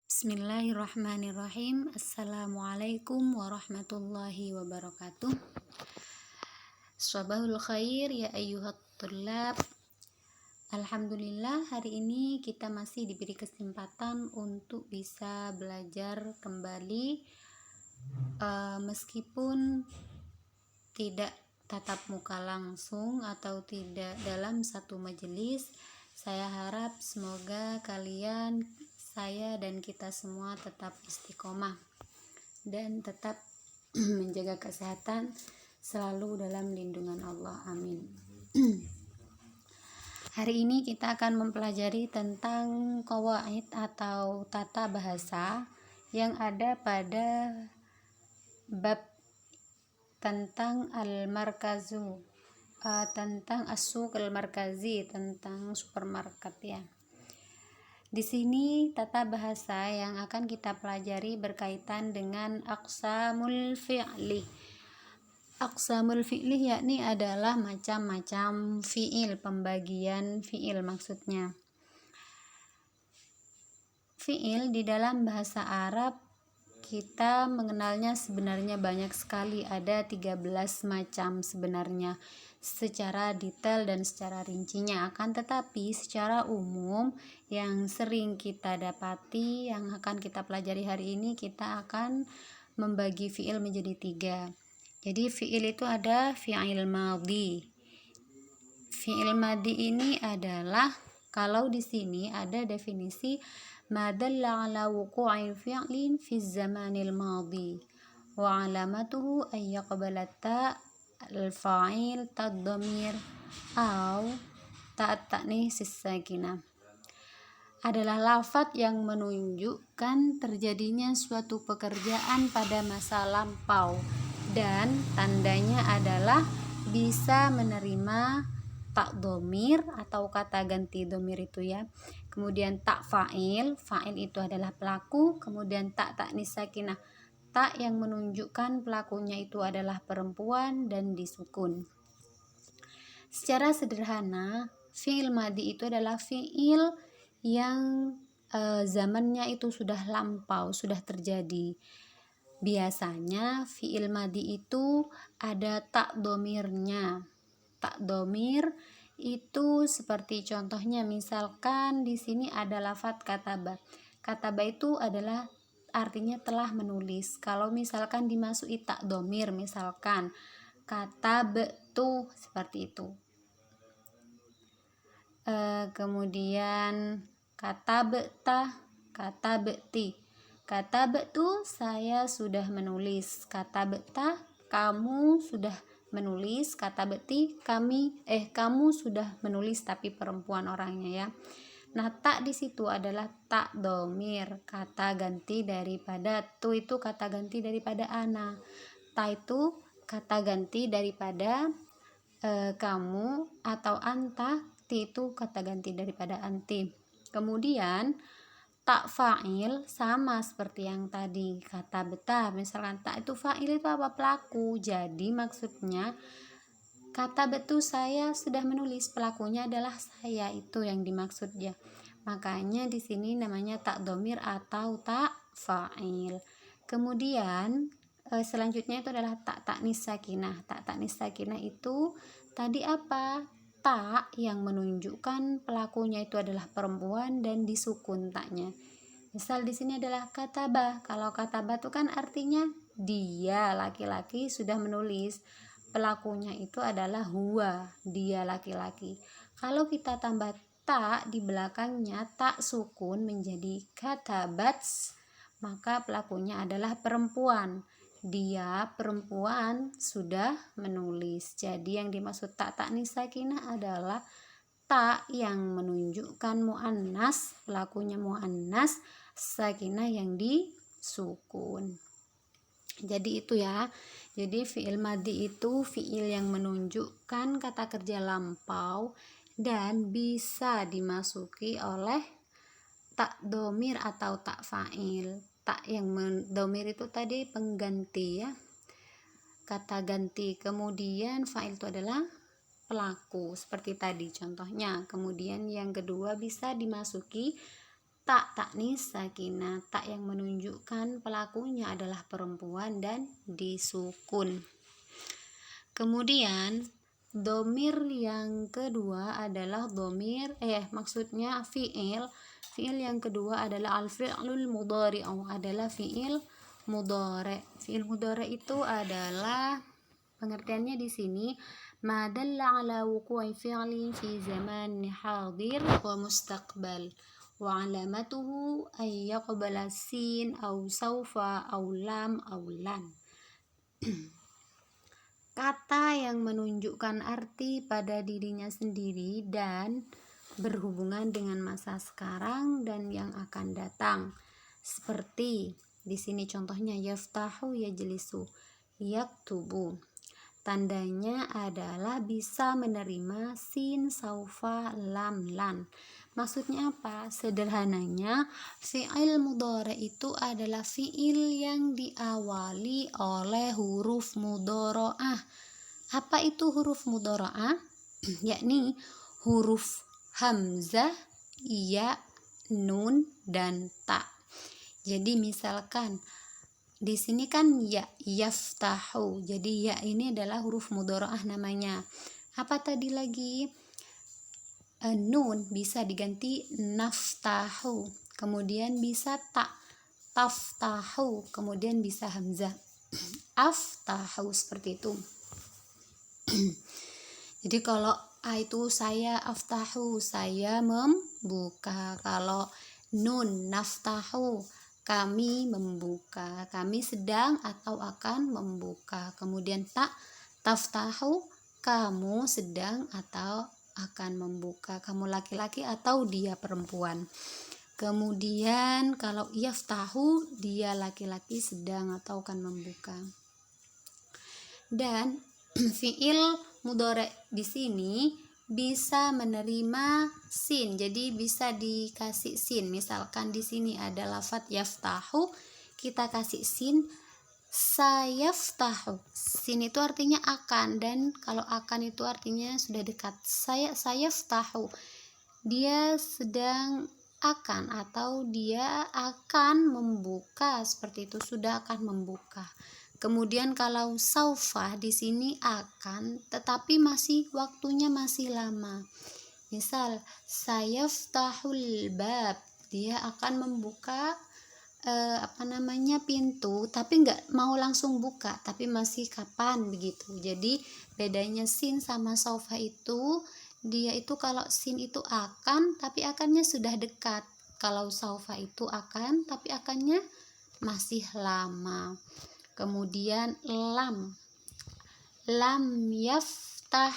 Bismillahirrahmanirrahim. Assalamualaikum warahmatullahi wabarakatuh. Sabahul khair ya ayyuhat thullab. Alhamdulillah, hari ini kita masih diberi kesempatan untuk bisa belajar kembali, meskipun tidak tatap muka langsung atau tidak dalam satu majelis. Saya harap semoga kalian, saya dan kita semua tetap istiqomah dan tetap menjaga kesehatan selalu dalam lindungan Allah. Amin. Hari ini kita akan mempelajari tentang qawaid atau tata bahasa yang ada pada bab tentang al-markazu, tentang as-suq al-markazi, tentang supermarket ya. Di sini tata bahasa yang akan kita pelajari berkaitan dengan aqsamul fi'li. Aqsamul fi'li yakni adalah macam-macam fi'il, pembagian fi'il maksudnya. Fi'il di dalam bahasa Arab kita mengenalnya sebenarnya banyak sekali, ada 13 macam sebenarnya secara detail dan secara rincinya. Akan tetapi secara umum yang sering kita dapati, yang akan kita pelajari hari ini, kita akan membagi fi'il menjadi 3. Jadi fi'il itu ada fi'il madhi. Fi'il madhi ini adalah, kalau di sini ada definisi ma dalla ala wuqu'il fi'lin fi zamanil madhi wa alamatuhu an yaqbala ta al-fa'il tad-dhamir aw ta'at-ta'nis as-sakinah. Adalah lafadz yang menunjukkan terjadinya suatu pekerjaan pada masa lampau dan tandanya adalah bisa menerima tak domir atau kata ganti domir itu ya. Kemudian tak fa'il, fa'il itu adalah pelaku. Kemudian tak ta'nis sakinah, tak yang menunjukkan pelakunya itu adalah perempuan dan disukun. Secara sederhana, fi'il madhi itu adalah fi'il yang zamannya itu sudah lampau, sudah terjadi. Biasanya fi'il madhi itu ada tak domirnya. Tak domir itu seperti contohnya, misalkan di sini ada lafadz kataba. Kataba itu adalah artinya telah menulis. Kalau misalkan dimasuki tak domir, misalkan katabtu, seperti itu. Kemudian katabta, katabti. Katabtu, saya sudah menulis. Katabta, kamu sudah menulis. Katabti, kamu sudah menulis, tapi perempuan orangnya ya. Nah, tak di situ adalah tak domir, kata ganti daripada tu, itu kata ganti daripada ana. Ta itu kata ganti daripada kamu atau anta. Ti itu kata ganti daripada anti. Kemudian tak fa'il sama seperti yang tadi, kata beta. Misalkan tak itu fa'il itu apa? Pelaku. Jadi maksudnya kata betul, saya sudah menulis, pelakunya adalah saya, itu yang dimaksud ya. Makanya di sini namanya tak domir atau tak fa'il. Kemudian selanjutnya itu adalah tak ta'nis sakinah. Tak ta'nis sakinah itu tadi apa? Tak yang menunjukkan pelakunya itu adalah perempuan dan disukun taknya. Misal di sini adalah kataba. Kalau kataba itu kan artinya dia laki-laki sudah menulis. Pelakunya itu adalah huwa, dia laki-laki. Kalau kita tambah tak di belakangnya, tak sukun menjadi katabats, maka pelakunya adalah perempuan. Dia perempuan sudah menulis. Jadi yang dimaksud tak ta'nis sakinah adalah tak yang menunjukkan muannas, pelakunya muannas, sakinah yang disukun. Jadi itu ya. Jadi fi'il madhi itu fi'il yang menunjukkan kata kerja lampau dan bisa dimasuki oleh tak domir atau tak fa'il. Tak yang domir itu tadi pengganti ya, kata ganti. Kemudian fa'il itu adalah pelaku seperti tadi contohnya. Kemudian yang kedua bisa dimasuki tak taknis sakinah, tak yang menunjukkan pelakunya adalah perempuan dan disukun. Kemudian domir yang kedua adalah maksudnya fiil yang kedua adalah al-fi'lul mudhari'u, adalah fiil mudhari'. Fiil mudhari' itu adalah pengertiannya di sini ma dalla ala wuqu'i fi'lin fi zaman hadir wa mustaqbal wa alamatuhu ay yaqbala sin aw saufa aw lam aw lan. Kata yang menunjukkan arti pada dirinya sendiri dan berhubungan dengan masa sekarang dan yang akan datang. Seperti di sini contohnya yaftahu yajlisu, yaktubu. Tandanya adalah bisa menerima sin, saufa, lam, lan. Maksudnya apa? Sederhananya, fi'il mudhari itu adalah fi'il yang diawali oleh huruf mudhari'ah. Apa itu huruf mudhari'ah? Yakni huruf hamzah, ya, nun, dan ta. Jadi misalkan di sini kan ya, yaftahu. Jadi ya ini adalah huruf mudhari'ah namanya. Apa tadi lagi? Nun bisa diganti naftahu. Kemudian bisa ta, taftahu. Kemudian bisa hamzah, aftahu, seperti itu. Jadi kalau a itu saya aftahu, saya membuka. Kalau nun naftahu, kami membuka, kami sedang atau akan membuka. Kemudian tak, taftahu, kamu sedang atau akan membuka, kamu laki-laki atau dia perempuan. Kemudian kalau yaftahu, dia laki-laki sedang atau akan membuka. Dan fiil mudhari di sini bisa menerima sin, jadi bisa dikasih sin. Misalkan di sini ada lafadz yaftahu, kita kasih sin, sayaftahu. Sin itu artinya akan, dan kalau akan itu artinya sudah dekat. Sayaftahu, dia sedang akan atau dia akan membuka, seperti itu, sudah akan membuka. Kemudian kalau saufa di sini akan, tetapi waktunya masih lama. Misal sayaftahul bab, dia akan membuka pintu, tapi nggak mau langsung buka, tapi masih kapan begitu. Jadi bedanya sin sama saufa itu, dia itu kalau sin itu akan, tapi akannya sudah dekat. Kalau saufa itu akan, tapi akannya masih lama. Kemudian lam yaftah,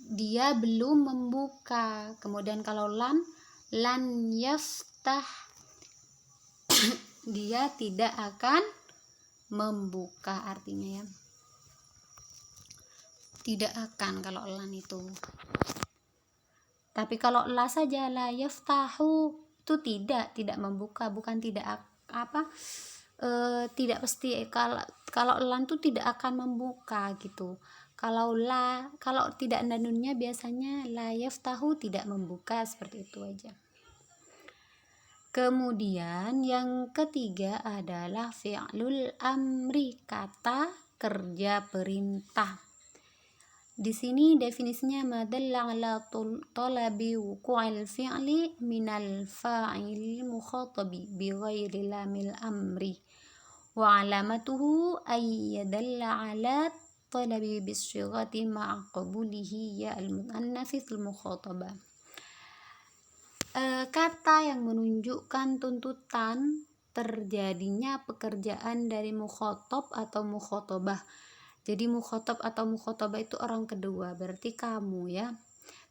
dia belum membuka. Kemudian kalau lan yaftah, dia tidak akan membuka, artinya ya tidak akan kalau lan itu. Tapi kalau la saja, la yaftahu, itu tidak membuka, bukan tidak tidak pasti. Kalau lan tuh tidak akan membuka gitu. Kalau tidak ada nunnya, biasanya la yaftahu, tidak membuka, seperti itu aja. Kemudian yang ketiga adalah fi'lul amri, kata kerja perintah. Di sini definisinya ma dalla ala talabi wuqu'il fi'li minal fa'il mukhatabi bi ghairi lamil amri wa alamatuhu ay yadalla ala talabi bisyghati ma'a qabulihi ya al-muannats al-mukhatabah. Kata yang menunjukkan tuntutan terjadinya pekerjaan dari mukhatab atau mukhatabah. Jadi mukhatab atau mukhatabah itu orang kedua, berarti kamu ya,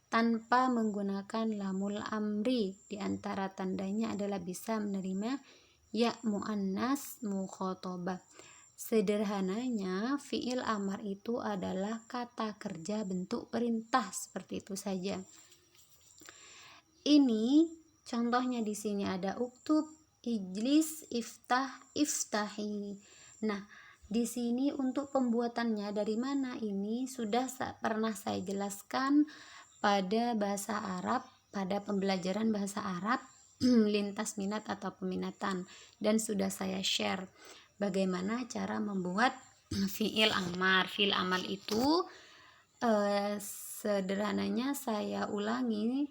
tanpa menggunakan lamul amri. Di antara tandanya adalah bisa menerima ya muannas mukhatabah. Sederhananya fiil amar itu adalah kata kerja bentuk perintah, seperti itu saja. Ini contohnya di sini ada uktub, ijlis, iftah, iftahi. Nah, di sini untuk pembuatannya dari mana, ini sudah pernah saya jelaskan pada bahasa Arab, pada pembelajaran bahasa Arab lintas minat atau peminatan, dan sudah saya share bagaimana cara membuat fiil amar. Fiil amal itu sederhananya saya ulangi,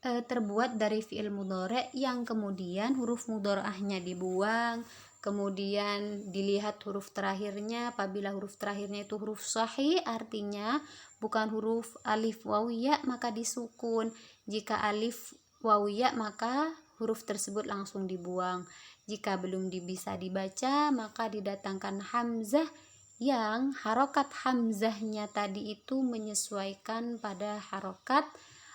terbuat dari fiil mudhari yang kemudian huruf mudhari'ahnya dibuang, kemudian dilihat huruf terakhirnya. Apabila huruf terakhirnya itu huruf sahih, artinya bukan huruf alif waw ya, maka disukun. Jika alif waw ya, maka huruf tersebut langsung dibuang. Jika belum bisa dibaca, maka didatangkan hamzah yang harokat hamzahnya tadi itu menyesuaikan pada harokat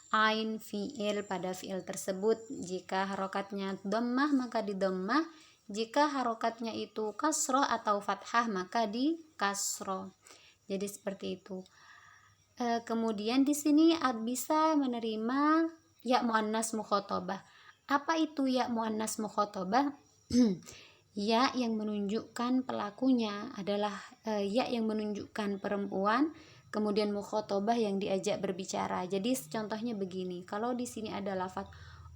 ain fiil pada fiil tersebut. Jika harokatnya dhammah, maka di dhammah. Jika harokatnya itu kasroh atau fathah, maka di kasroh. Jadi seperti itu. Kemudian di sini bisa menerima ya muannas mukhatabah. Apa itu ya muannas mukhatabah? Ya yang menunjukkan pelakunya adalah ya yang menunjukkan perempuan, kemudian mukhatabah yang diajak berbicara. Jadi contohnya begini, kalau di sini ada lafaz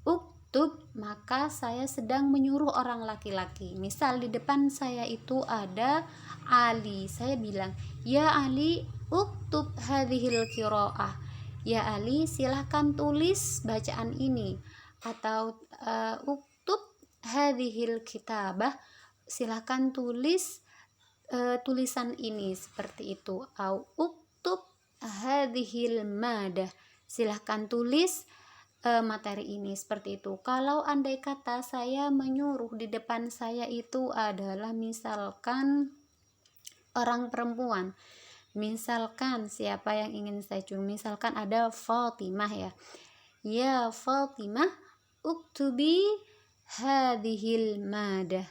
uktub, maka saya sedang menyuruh orang laki-laki. Misal di depan saya itu ada Ali, saya bilang, ya Ali uktub hadhil qiraah. Ya Ali, silahkan tulis bacaan ini. Atau uktub hadhil kitabah, silahkan tulis tulisan ini, seperti itu. Au uktub hadhil madah, silahkan tulis materi ini, seperti itu. Kalau andai kata saya menyuruh, di depan saya itu adalah misalkan orang perempuan, misalkan siapa yang ingin saya suruh, misalkan ada Fatimah ya, ya Fatimah uktubi hadhil madah.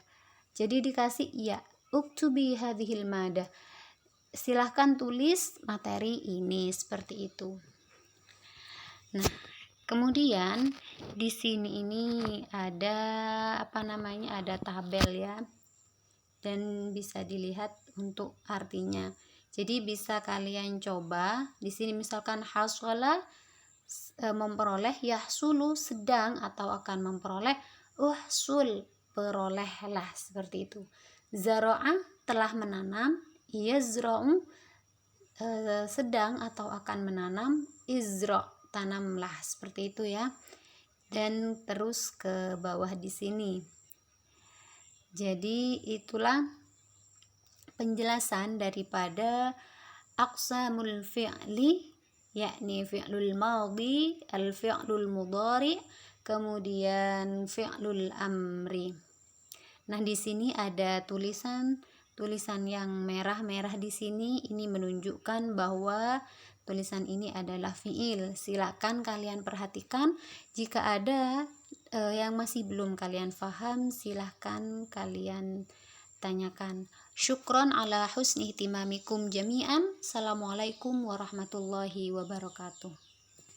Jadi dikasih ya uktubi hadhil madah, silahkan tulis materi ini, seperti itu. Nah, kemudian di sini ini ada ada tabel ya, dan bisa dilihat untuk artinya. Jadi bisa kalian coba di sini, misalkan hasala memperoleh, yahsulu sedang atau akan memperoleh, uhsul perolehlah, seperti itu. Zara'a telah menanam, yazra'u sedang atau akan menanam, izra' tanamlah, seperti itu ya. Dan terus ke bawah di sini. Jadi itulah penjelasan daripada aqsamul fi'li, yakni fi'lul madhi, al-fi'lul mudhari, kemudian fi'lul amri. Nah, di sini ada tulisan yang merah-merah di sini, ini menunjukkan bahwa tulisan ini adalah fi'il. Silakan kalian perhatikan, jika ada yang masih belum kalian paham, silahkan kalian tanyakan. Syukron ala husni ihtimamikum jami'an. Assalamualaikum warahmatullahi wabarakatuh.